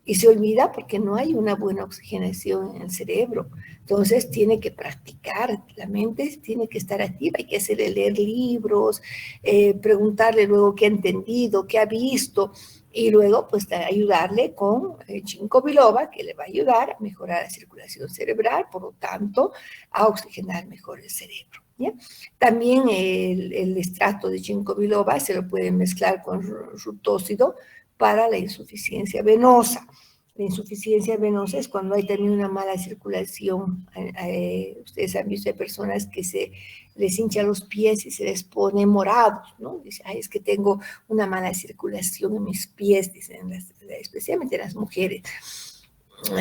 Y se olvida porque no hay una buena oxigenación en el cerebro. Entonces tiene que practicar, la mente tiene que estar activa, hay que hacerle leer libros, preguntarle luego qué ha entendido, qué ha visto, y luego pues ayudarle con ginkgo biloba, que le va a ayudar a mejorar la circulación cerebral, por lo tanto, a oxigenar mejor el cerebro. ¿Ya? También el extracto de ginkgo biloba se lo puede mezclar con rutócido para la insuficiencia venosa. La insuficiencia venosa es cuando hay también una mala circulación. Ustedes han visto, hay personas que se les hincha los pies y se les pone morados, ¿no? Dicen, ay, es que tengo una mala circulación en mis pies, dicen, especialmente las mujeres.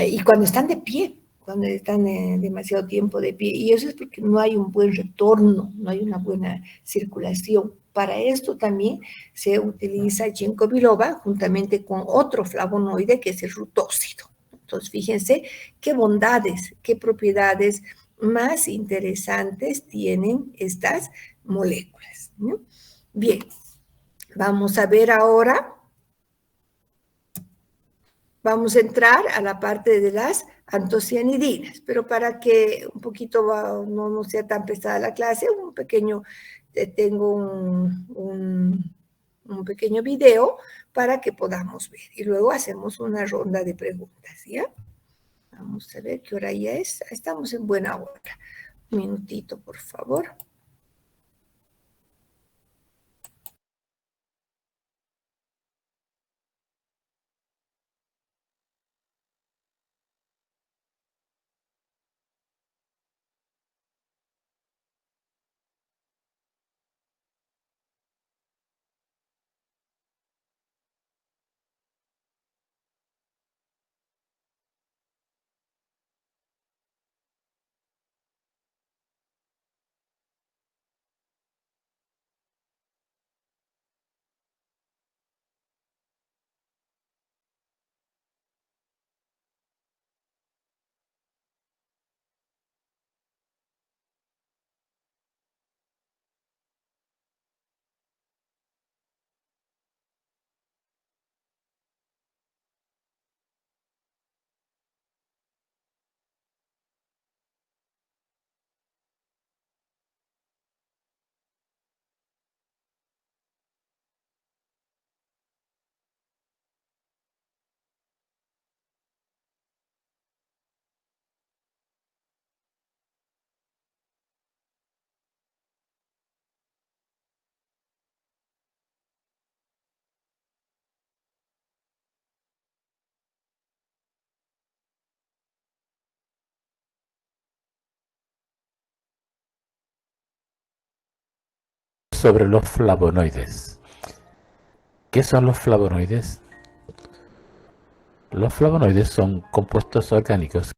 Y cuando están de pie, cuando están demasiado tiempo de pie, y eso es porque no hay un buen retorno, no hay una buena circulación. Para esto también se utiliza ginkgo biloba juntamente con otro flavonoide que es el rutócido. Entonces, fíjense qué bondades, qué propiedades más interesantes tienen estas moléculas, ¿no? Bien, vamos a ver ahora, vamos a entrar a la parte de las antocianidinas, pero para que un poquito no sea tan pesada la clase, un pequeño tengo un pequeño video para que podamos ver. Y luego hacemos una ronda de preguntas, ¿ya? Vamos a ver qué hora ya es. Estamos en buena hora. Un minutito, por favor. Sobre los flavonoides. ¿Qué son los flavonoides? Los flavonoides son compuestos orgánicos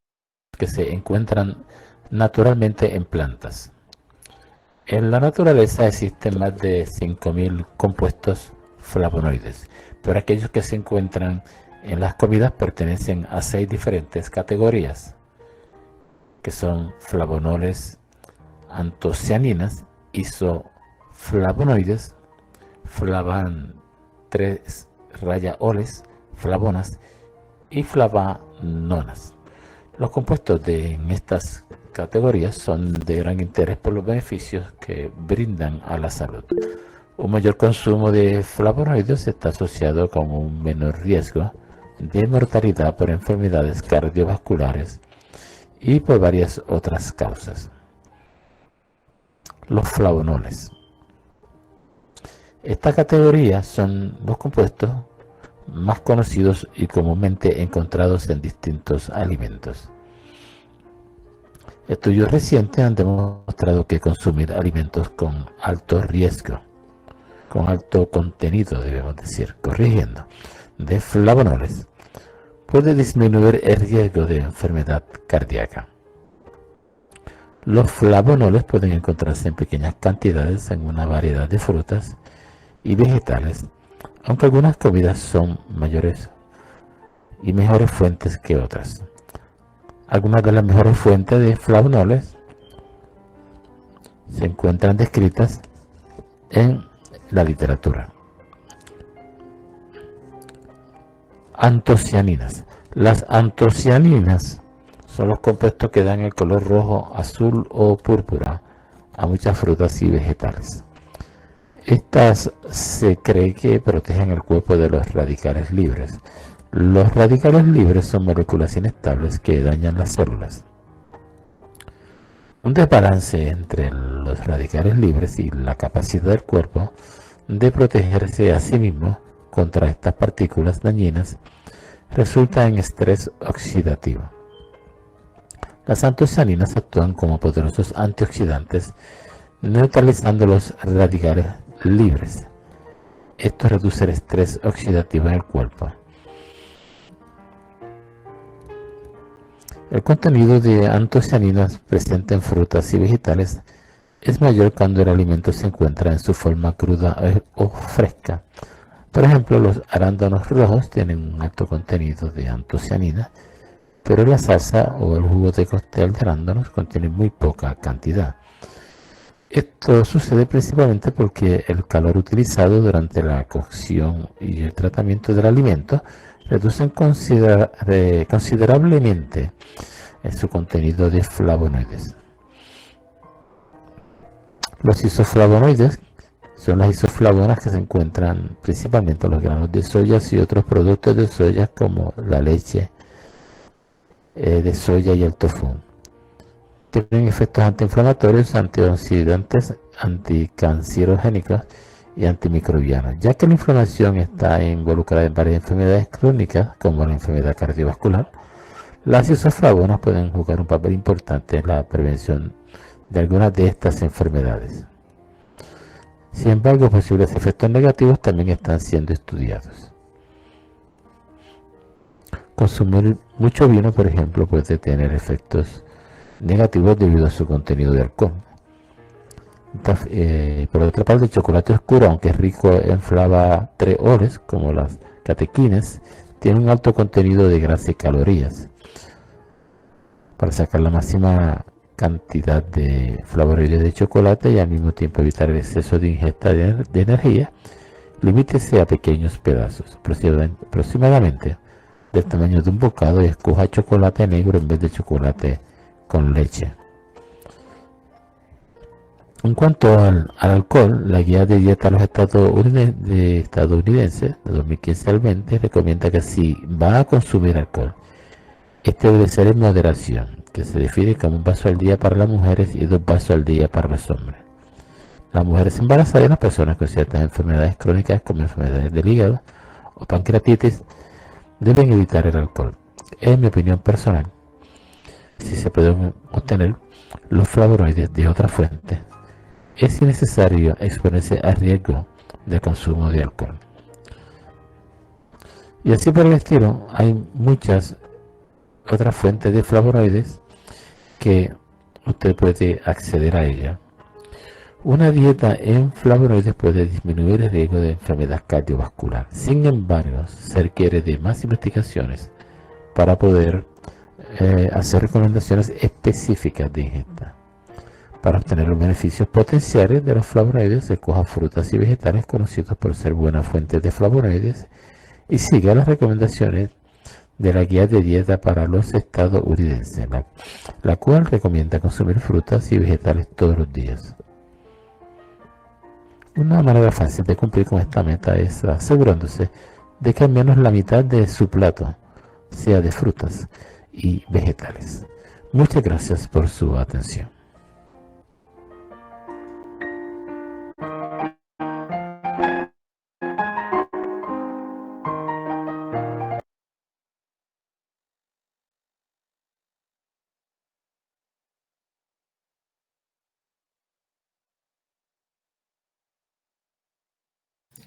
que se encuentran naturalmente en plantas. En la naturaleza existen más de 5.000 compuestos flavonoides, pero aquellos que se encuentran en las comidas pertenecen a 6 diferentes categorías, que son flavonoles, antocianinas, isoflavonoides, flavan 3 oles, flavonas y flavanonas. Los compuestos en estas categorías son de gran interés por los beneficios que brindan a la salud. Un mayor consumo de flavonoides está asociado con un menor riesgo de mortalidad por enfermedades cardiovasculares y por varias otras causas. Los flavonoles. Esta categoría son los compuestos más conocidos y comúnmente encontrados en distintos alimentos. Estudios recientes han demostrado que consumir alimentos con alto riesgo, con alto contenido, debemos decir, corrigiendo, de flavonoles, puede disminuir el riesgo de enfermedad cardíaca. Los flavonoles pueden encontrarse en pequeñas cantidades en una variedad de frutas y vegetales, aunque algunas comidas son mayores y mejores fuentes que otras. Algunas de las mejores fuentes de flavonoles se encuentran descritas en la literatura. Antocianinas. Las antocianinas son los compuestos que dan el color rojo, azul o púrpura a muchas frutas y vegetales. Estas se cree que protegen el cuerpo de los radicales libres. Los radicales libres son moléculas inestables que dañan las células. Un desbalance entre los radicales libres y la capacidad del cuerpo de protegerse a sí mismo contra estas partículas dañinas resulta en estrés oxidativo. Las antocianinas actúan como poderosos antioxidantes, neutralizando los radicales libres. Esto reduce el estrés oxidativo en el cuerpo. El contenido de antocianinas presente en frutas y vegetales es mayor cuando el alimento se encuentra en su forma cruda o fresca. Por ejemplo, los arándanos rojos tienen un alto contenido de antocianinas, pero la salsa o el jugo de cóctel de arándanos contiene muy poca cantidad. Esto sucede principalmente porque el calor utilizado durante la cocción y el tratamiento del alimento reducen considerablemente en su contenido de flavonoides. Los isoflavonoides son las isoflavonas que se encuentran principalmente en los granos de soya y otros productos de soya como la leche de soya y el tofu. Tienen efectos antiinflamatorios, antioxidantes, anticancerogénicos y antimicrobianos, ya que la inflamación está involucrada en varias enfermedades crónicas como la enfermedad cardiovascular. Las isoflavonas pueden jugar un papel importante en la prevención de algunas de estas enfermedades. Sin embargo, posibles efectos negativos también están siendo estudiados. Consumir mucho vino, por ejemplo, puede tener efectos negativos debido a su contenido de alcohol. Por otra parte, el chocolate oscuro, aunque es rico en flavonoides como las catequines, tiene un alto contenido de grasa y calorías. Para sacar la máxima cantidad de flavonoides de chocolate y al mismo tiempo evitar el exceso de ingesta de energía, limítese a pequeños pedazos, aproximadamente del tamaño de un bocado, y escoja chocolate negro en vez de chocolate con leche. En cuanto al alcohol, la guía de dieta de los estadounidenses de 2015 al 20 recomienda que si va a consumir alcohol, este debe ser en moderación, que se define como un vaso al día para las mujeres y 2 vasos al día para los hombres. Las mujeres embarazadas y las personas con ciertas enfermedades crónicas como enfermedades del hígado o pancreatitis deben evitar el alcohol. En mi opinión personal, si se pueden obtener los flavonoides de otra fuente, es innecesario exponerse al riesgo de consumo de alcohol. Y así por el estilo, hay muchas otras fuentes de flavonoides que usted puede acceder a ella. Una dieta en flavonoides puede disminuir el riesgo de enfermedad cardiovascular. Sin embargo, se requiere de más investigaciones para poder hacer recomendaciones específicas de ingesta. Para obtener los beneficios potenciales de los flavonoides, escoja frutas y vegetales conocidos por ser buenas fuentes de flavonoides y siga las recomendaciones de la guía de dieta para los estadounidenses, la cual recomienda consumir frutas y vegetales todos los días. Una manera fácil de cumplir con esta meta es asegurándose de que al menos la mitad de su plato sea de frutas y vegetales. Muchas gracias por su atención.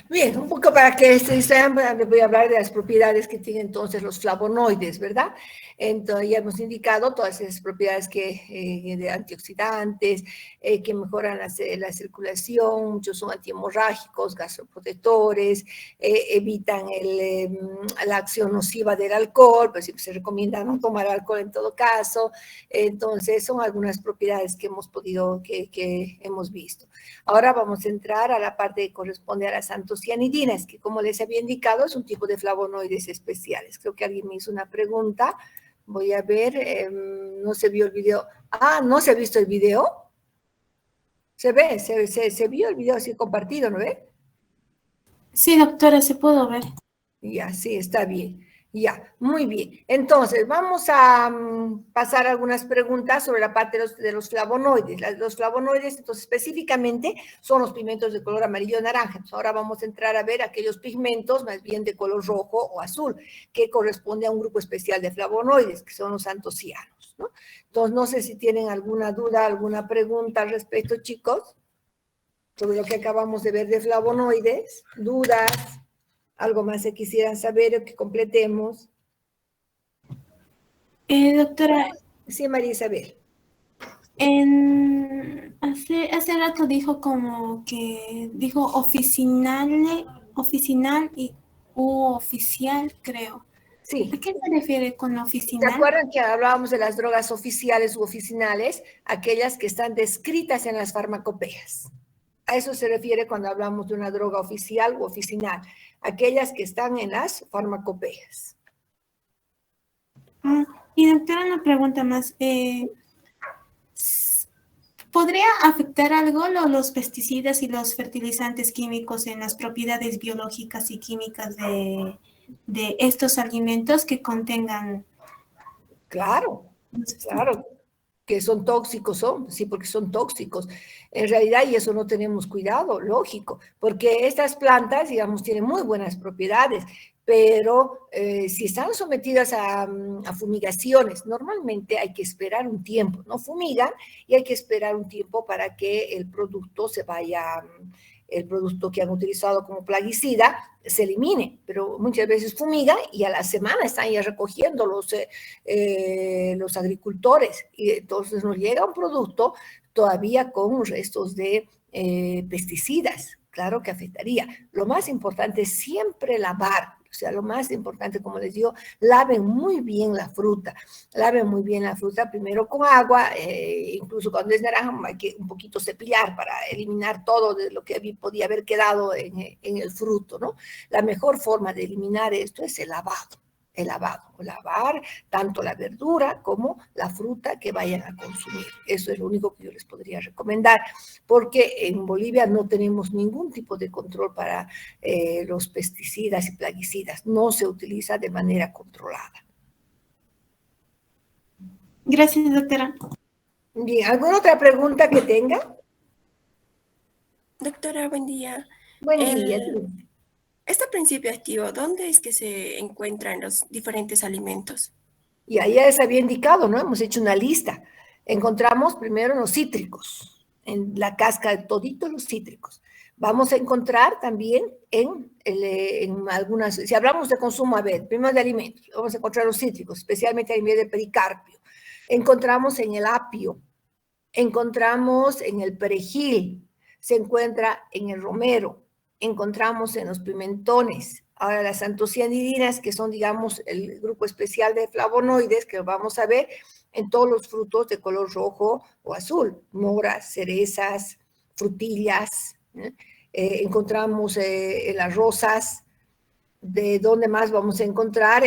Bien, un poco para que sean, voy a hablar de las propiedades que tienen entonces los flavonoides, ¿verdad? Entonces, ya hemos indicado todas esas propiedades de antioxidantes, que mejoran la circulación, muchos son antihemorrágicos, gastroprotectores, evitan la acción nociva del alcohol, pues siempre se recomienda no tomar alcohol en todo caso. Entonces, son algunas propiedades que que hemos visto. Ahora vamos a entrar a la parte que corresponde a las antocianidinas, que como les había indicado es un tipo de flavonoides especiales. Creo que alguien me hizo una pregunta. Voy a ver, no se vio el video. Ah, ¿no se ha visto el video? Se ve, se vio el video así compartido, ¿no ve? Sí, doctora, se pudo ver. Ya, sí, está bien. Ya, muy bien. Entonces, vamos a pasar algunas preguntas sobre la parte de los flavonoides. Los flavonoides, entonces, específicamente, son los pigmentos de color amarillo o naranja. Entonces, ahora vamos a entrar a ver aquellos pigmentos más bien de color rojo o azul, que corresponde a un grupo especial de flavonoides, que son los antocianos, ¿no? Entonces, no sé si tienen alguna duda, alguna pregunta al respecto, chicos, sobre lo que acabamos de ver de flavonoides. ¿Dudas? ¿Algo más que quisieran saber o que completemos? Doctora, Sí, María Isabel. hace rato dijo como que dijo oficinal u oficial, creo. Sí. ¿A qué se refiere con ¿Se oficinal? acuerdan que hablábamos de las drogas oficiales u oficinales? Aquellas que están descritas en las farmacopeas. A eso se refiere cuando hablamos de una droga oficial u oficinal. Aquellas que están en las farmacopeas. Y doctora, una pregunta más. ¿Podría afectar algo los pesticidas y los fertilizantes químicos en las propiedades biológicas y químicas de estos alimentos que contengan? Claro, claro, que son tóxicos, sí, porque son tóxicos. En realidad, y eso no tenemos cuidado, lógico, porque estas plantas, digamos, tienen muy buenas propiedades, pero si están sometidas a fumigaciones, normalmente hay que esperar un tiempo, ¿no? Fumigan y hay que esperar un tiempo para que el producto se vaya, el producto que han utilizado como plaguicida se elimine, pero muchas veces fumigan y a la semana están ya recogiendo los agricultores y entonces nos llega un producto todavía con restos de pesticidas. Claro que afectaría. Lo más importante es siempre lavar. O sea, lo más importante, como les digo, laven muy bien la fruta. Laven muy bien la fruta primero con agua, incluso cuando es naranja hay que un poquito cepillar para eliminar todo de lo que podía haber quedado en el fruto, ¿no? La mejor forma de eliminar esto es el lavado. El lavado, lavar tanto la verdura como la fruta que vayan a consumir. Eso es lo único que yo les podría recomendar, porque en Bolivia no tenemos ningún tipo de control para los pesticidas y plaguicidas. No se utiliza de manera controlada. Gracias, doctora. Bien, ¿alguna otra pregunta que tenga? Doctora, buen día. Buen día. Este principio activo, ¿dónde es que se encuentra en los diferentes alimentos? Y ahí ya les había indicado, ¿no? Hemos hecho una lista. Encontramos primero en los cítricos, en la cáscara de toditos los cítricos. Vamos a encontrar también en algunas, si hablamos de consumo, a ver, primero de alimentos, vamos a encontrar los cítricos, especialmente a nivel de pericarpio. Encontramos en el apio, encontramos en el perejil, se encuentra en el romero, encontramos en los pimentones. Ahora, las antocianidinas, que son, digamos, el grupo especial de flavonoides, que vamos a ver en todos los frutos de color rojo o azul, moras, cerezas, frutillas, encontramos en las rosas. ¿De dónde más vamos a encontrar?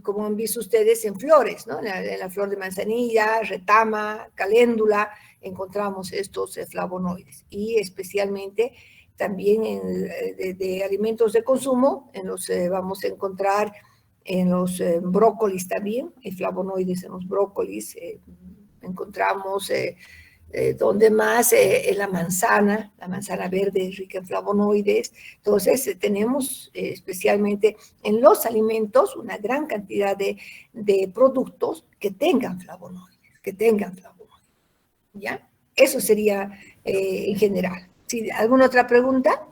Como han visto ustedes, en flores, ¿no? En la flor de manzanilla, retama, caléndula, encontramos estos flavonoides. Y especialmente también de alimentos de consumo, vamos a encontrar en los brócolis también, hay flavonoides en los brócolis, encontramos donde más la manzana verde es rica en flavonoides. Entonces, tenemos especialmente en los alimentos una gran cantidad de productos que tengan flavonoides, ¿ya? Eso sería en general. ¿Sí? ¿Alguna otra pregunta?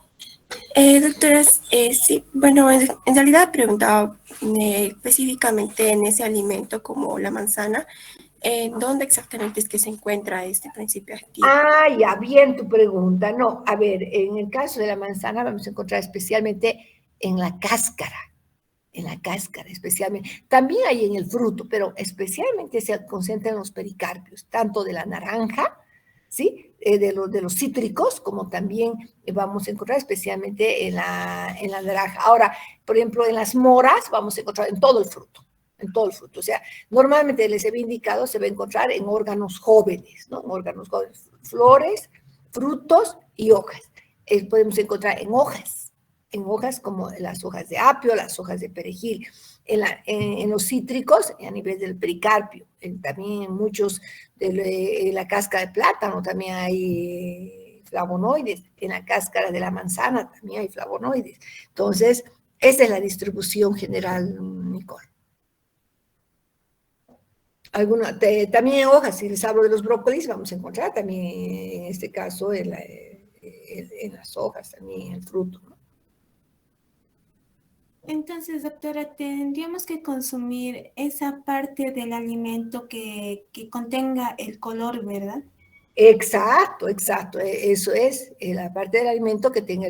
Doctoras, sí, bueno, en realidad preguntaba específicamente en ese alimento como la manzana, ¿dónde exactamente es que se encuentra este principio activo? Ah, ya, bien tu pregunta. No, a ver, en el caso de la manzana vamos a encontrar especialmente en la cáscara especialmente. También hay en el fruto, pero especialmente se concentra en los pericarpios, tanto de la naranja, ¿sí? De los cítricos, como también vamos a encontrar especialmente en la naranja. Ahora, por ejemplo, en las moras vamos a encontrar en todo el fruto. En todo el fruto. O sea, normalmente les había indicado, se va a encontrar en órganos jóvenes, ¿no? En órganos jóvenes, flores, frutos y hojas. Podemos encontrar en hojas como las hojas de apio, las hojas de perejil, en los cítricos a nivel del pericarpio, también en muchos de la cáscara de plátano también hay flavonoides, en la cáscara de la manzana también hay flavonoides. Entonces, esa es la distribución general, Nicole. También en hojas, si les hablo de los brócolis, vamos a encontrar también en este caso en las hojas, también en el fruto, ¿no? Entonces, doctora, tendríamos que consumir esa parte del alimento que contenga el color, ¿verdad? Exacto, exacto. Eso es la parte del alimento que tenga,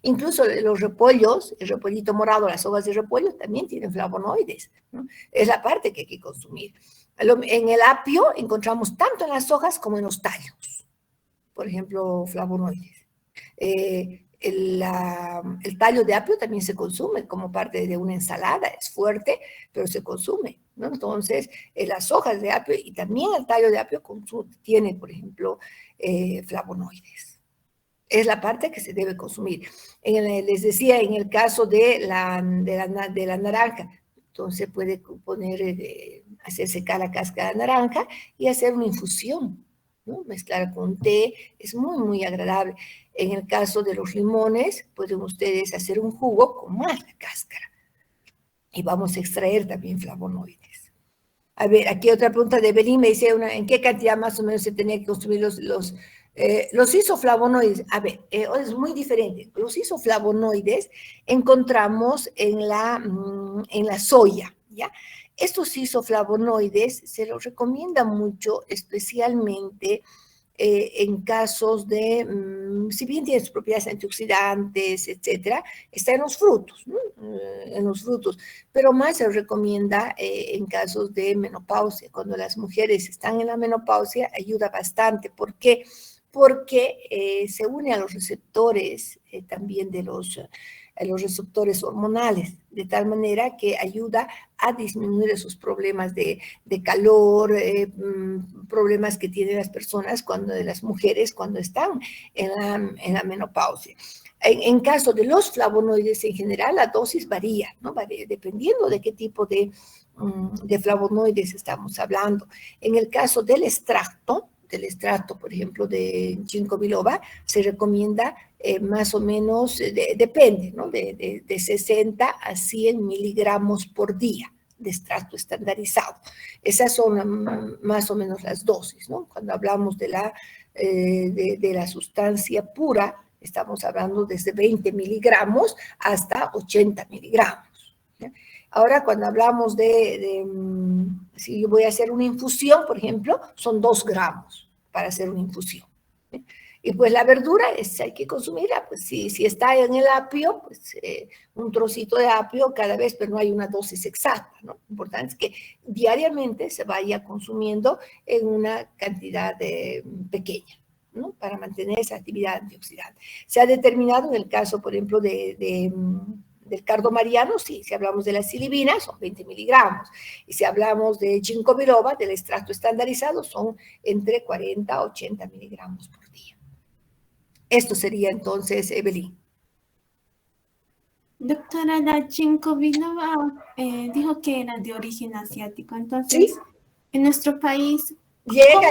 incluso los repollos, el repollito morado, las hojas de repollo también tienen flavonoides, ¿no? Es la parte que hay que consumir. En el apio encontramos tanto en las hojas como en los tallos, por ejemplo, flavonoides. El tallo de apio también se consume como parte de una ensalada, es fuerte, pero se consume, ¿no? Entonces, las hojas de apio y también el tallo de apio tiene, por ejemplo, flavonoides. Es la parte que se debe consumir. Les decía, en el caso de la naranja, entonces puede hacer secar la cáscara de naranja y hacer una infusión, ¿no? Mezclar con té, es muy, muy agradable. En el caso de los limones, pueden ustedes hacer un jugo con más la cáscara. Y vamos a extraer también flavonoides. A ver, aquí otra pregunta de Belín, me dice, ¿en qué cantidad más o menos se tenía que consumir los isoflavonoides? A ver, es muy diferente. Los isoflavonoides encontramos en la soya, ¿ya? Estos isoflavonoides se los recomienda mucho, especialmente en casos de, si bien tiene sus propiedades antioxidantes, etcétera, está en los frutos, ¿no? En los frutos, pero más se recomienda en casos de menopausia. Cuando las mujeres están en la menopausia, ayuda bastante. ¿Por qué? Porque se une a los receptores también de los receptores hormonales, de tal manera que ayuda a disminuir esos problemas de calor, problemas que tienen las personas, de las mujeres cuando están en la menopausia. En caso de los flavonoides en general, la dosis varía, ¿no? Varía dependiendo de qué tipo de flavonoides estamos hablando. En el caso del extracto, por ejemplo, de ginkgo biloba, se recomienda más o menos, depende, ¿no? De 60 a 100 miligramos por día de extracto estandarizado. Esas son más o menos las dosis, ¿no? Cuando hablamos de la sustancia pura, estamos hablando desde 20 miligramos hasta 80 miligramos. ¿Ya? Ahora, cuando hablamos si yo voy a hacer una infusión, por ejemplo, son 2 gramos para hacer una infusión. Y pues la verdura hay que consumirla, pues si está en el apio, pues un trocito de apio cada vez, pero no hay una dosis exacta, ¿no? Lo importante es que diariamente se vaya consumiendo en una cantidad pequeña, ¿no? Para mantener esa actividad antioxidante. Se ha determinado en el caso, por ejemplo, del cardo mariano, sí, si hablamos de la silibina, son 20 miligramos. Y si hablamos de ginkgo biloba, del extracto estandarizado, son entre 40 a 80 miligramos por día. Esto sería entonces, Evelyn. Doctora, la ginkgo biloba dijo que era de origen asiático, entonces, ¿sí? En nuestro país... Llega.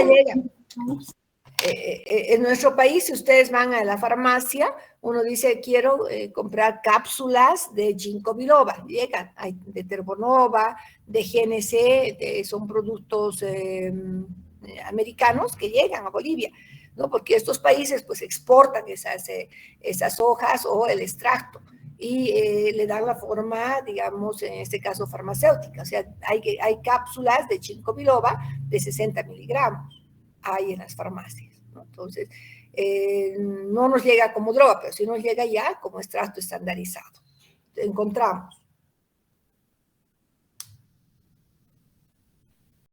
En nuestro país, si ustedes van a la farmacia, uno dice, quiero comprar cápsulas de ginkgo biloba. Llegan, hay de Terbonova, de GNC, son productos americanos que llegan a Bolivia. ¿no? Porque estos países pues exportan esas hojas o el extracto y le dan la forma, digamos, en este caso farmacéutica. O sea, hay cápsulas de ginkgo biloba de 60 miligramos, hay en las farmacias, ¿no? Entonces, no nos llega como droga, pero sí nos llega ya como extracto estandarizado. Encontramos.